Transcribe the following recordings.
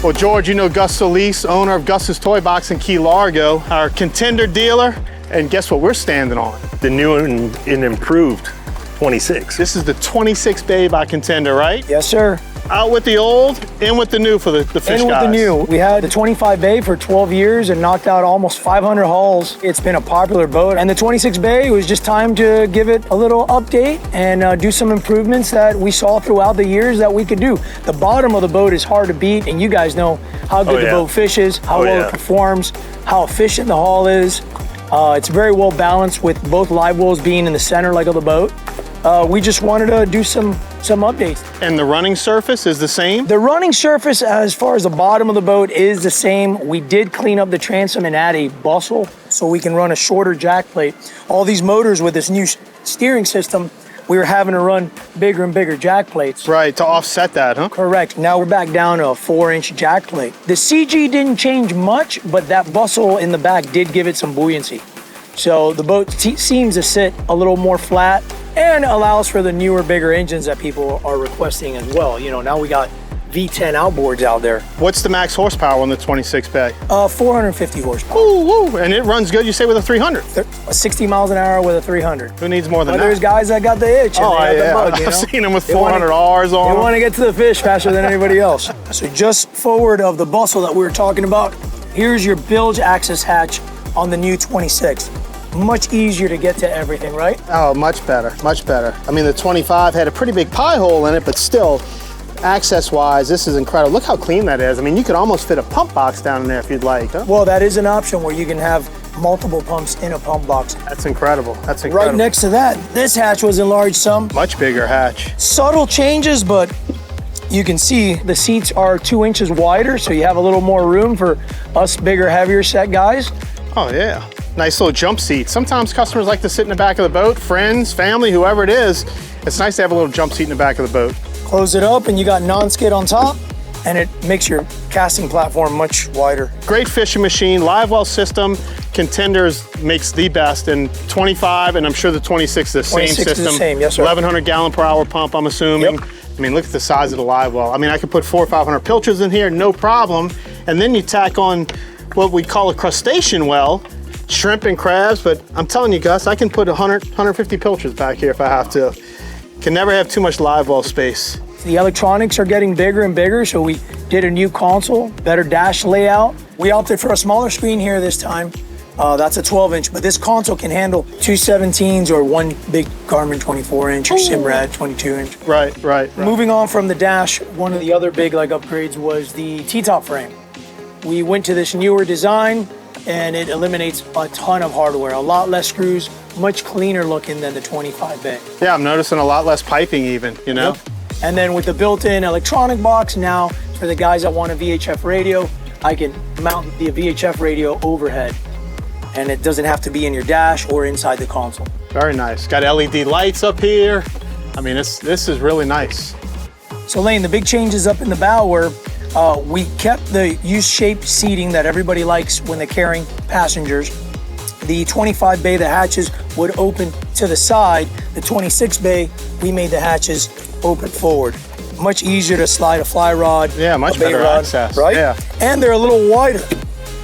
Well, George, you know Gus Solis, owner of Gus's Toy Box in Key Largo, our Contender dealer, and guess what we're standing on? The new and improved 26. This is the 26 bay by Contender, right? Yes, sir. Out with the old, in with the new for the fish In with guys. the new. We had the 25 bay for 12 years and knocked out almost 500 hulls. It's been a popular boat. And the 26 bay, it was just time to give it a little update and do some improvements that we saw throughout the years that we could do. The bottom of the boat is hard to beat, and you guys know how good the boat fishes, how well it performs, how efficient the hull is. It's very well balanced with both live wells being in the center leg of the boat. We just wanted to do some updates. And the running surface is the same? The running surface, as far as the bottom of the boat, is the same. We did clean up the transom and add a bustle so we can run a shorter jack plate. All these motors with this new steering system, we were having to run bigger and bigger jack plates. Right, to offset that, huh? Correct. Now we're back down to a 4-inch jack plate. The CG didn't change much, but that bustle in the back did give it some buoyancy. So the boat seems to sit a little more flat and allows for the newer, bigger engines that people are requesting as well. You know, now we got V10 outboards out there. What's the max horsepower on the 26 bay? 450 horsepower. Ooh, and it runs good, you say, with a 300? 60 miles an hour with a 300. Who needs more than that? There's guys that got the itch and they got the bug, you know? I've seen them with 400 Rs on them. They want to get to the fish faster than anybody else. So just forward of the bustle that we were talking about, here's your bilge access hatch on the new 26. Much easier to get to everything, right? Oh, much better, much better. I mean, the 25 had a pretty big pie hole in it, but still, access-wise, this is incredible. Look how clean that is. I mean, you could almost fit a pump box down in there if you'd like, huh? Well, that is an option where you can have multiple pumps in a pump box. That's incredible, that's incredible. Right next to that, this hatch was enlarged some. Much bigger hatch. Subtle changes, but you can see the seats are 2 inches wider, so you have a little more room for us bigger, heavier set guys. Oh, yeah. Nice little jump seat. Sometimes customers like to sit in the back of the boat, friends, family, whoever it is. It's nice to have a little jump seat in the back of the boat. Close it up and you got non-skid on top, and it makes your casting platform much wider. Great fishing machine, live well system. Contenders makes the best, and 25, and I'm sure the 26 is the same system. 26 is the same, yes sir. 1,100 gallon per hour pump, I'm assuming. Yep. I mean, look at the size of the live well. I mean, I could put 400 or 500 pilchards in here, no problem. And then you tack on what we call a crustacean well, shrimp and crabs, but I'm telling you, Gus, I can put 100, 150 pilchards back here if I have to. Can never have too much live well space. The electronics are getting bigger and bigger, so we did a new console, better dash layout. We opted for a smaller screen here this time. That's a 12-inch, but this console can handle 2 17s or one big Garmin 24-inch or Simrad 22-inch. Right. Moving on from the dash, one of the other big upgrades was the T-top frame. We went to this newer design, and it eliminates a ton of hardware, a lot less screws, much cleaner looking than the 25 bay. Yeah, I'm noticing a lot less piping even, you know? Yep. And then with the built-in electronic box, now for the guys that want a VHF radio, I can mount the VHF radio overhead, and it doesn't have to be in your dash or inside the console. Very nice. Got LED lights up here. I mean, this is really nice. So Lane, the big changes up in the bow were we kept the U-shaped seating that everybody likes when they're carrying passengers. The 25 bay, the hatches would open to the side. The 26 bay, we made the hatches open forward. Much easier to slide a fly rod. Yeah, much better access. Right? Yeah. And they're a little wider.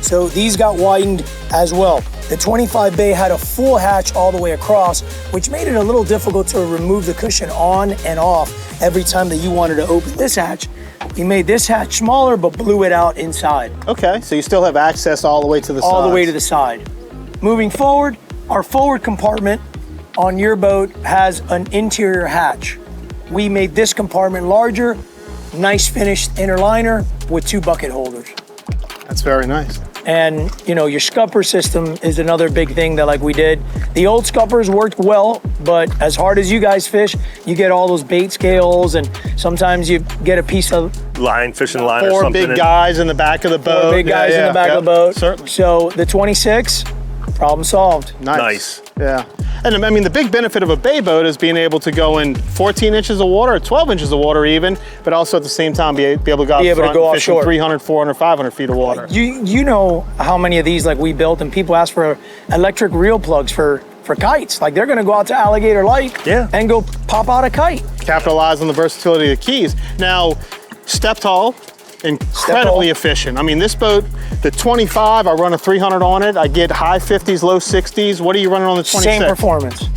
So these got widened as well. The 25 bay had a full hatch all the way across, which made it a little difficult to remove the cushion on and off every time that you wanted to open this hatch. We made this hatch smaller, but blew it out inside. Okay, so you still have access all the way to the side. All the way to the side. Moving forward, our forward compartment on your boat has an interior hatch. We made this compartment larger, nice finished inner liner with 2 bucket holders. That's very nice. And you know, your scupper system is another big thing that we did. The old scuppers worked well, but as hard as you guys fish, you get all those bait scales, and sometimes you get a piece of fishing line or 4 something. big guys in the back of the boat. 4 big guys in the back of the boat. Certainly. So the 26, problem solved. Nice. Yeah. And I mean, the big benefit of a bay boat is being able to go in 14 inches of water or 12 inches of water even, but also at the same time be able to go out front and fish in 300, 400, 500 feet of water. You know how many of these we built, and people ask for electric reel plugs for kites. They're gonna go out to Alligator Light and go pop out a kite. Capitalize on the versatility of the keys. Now, stepped hull, incredibly efficient. I mean, this boat, the 25, I run a 300 on it. I get high 50s, low 60s. What are you running on the 26? Same performance.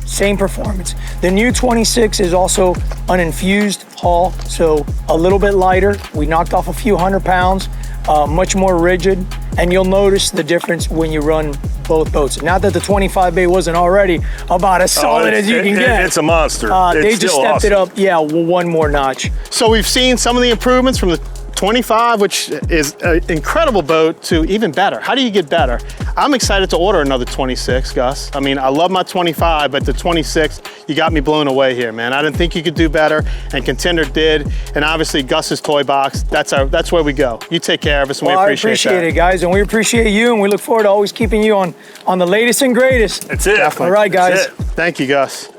Same performance. The new 26 is also an infused hull, so a little bit lighter. We knocked off a few 100 pounds, much more rigid, and you'll notice the difference when you run both boats. Not that the 25 bay wasn't already about as solid as you can get. It's a monster. They just stepped it up, one more notch. So we've seen some of the improvements from the 25, which is an incredible boat, to even better. How do you get better? I'm excited to order another 26, Gus. I mean, I love my 25, but the 26, you got me blown away here, man. I didn't think you could do better, and Contender did. And obviously, Gus's Toy Box, that's where we go. You take care of us, and we appreciate that. I appreciate it, guys, and we appreciate you, and we look forward to always keeping you on the latest and greatest. That's it. Definitely. All right, guys. That's it. Thank you, Gus.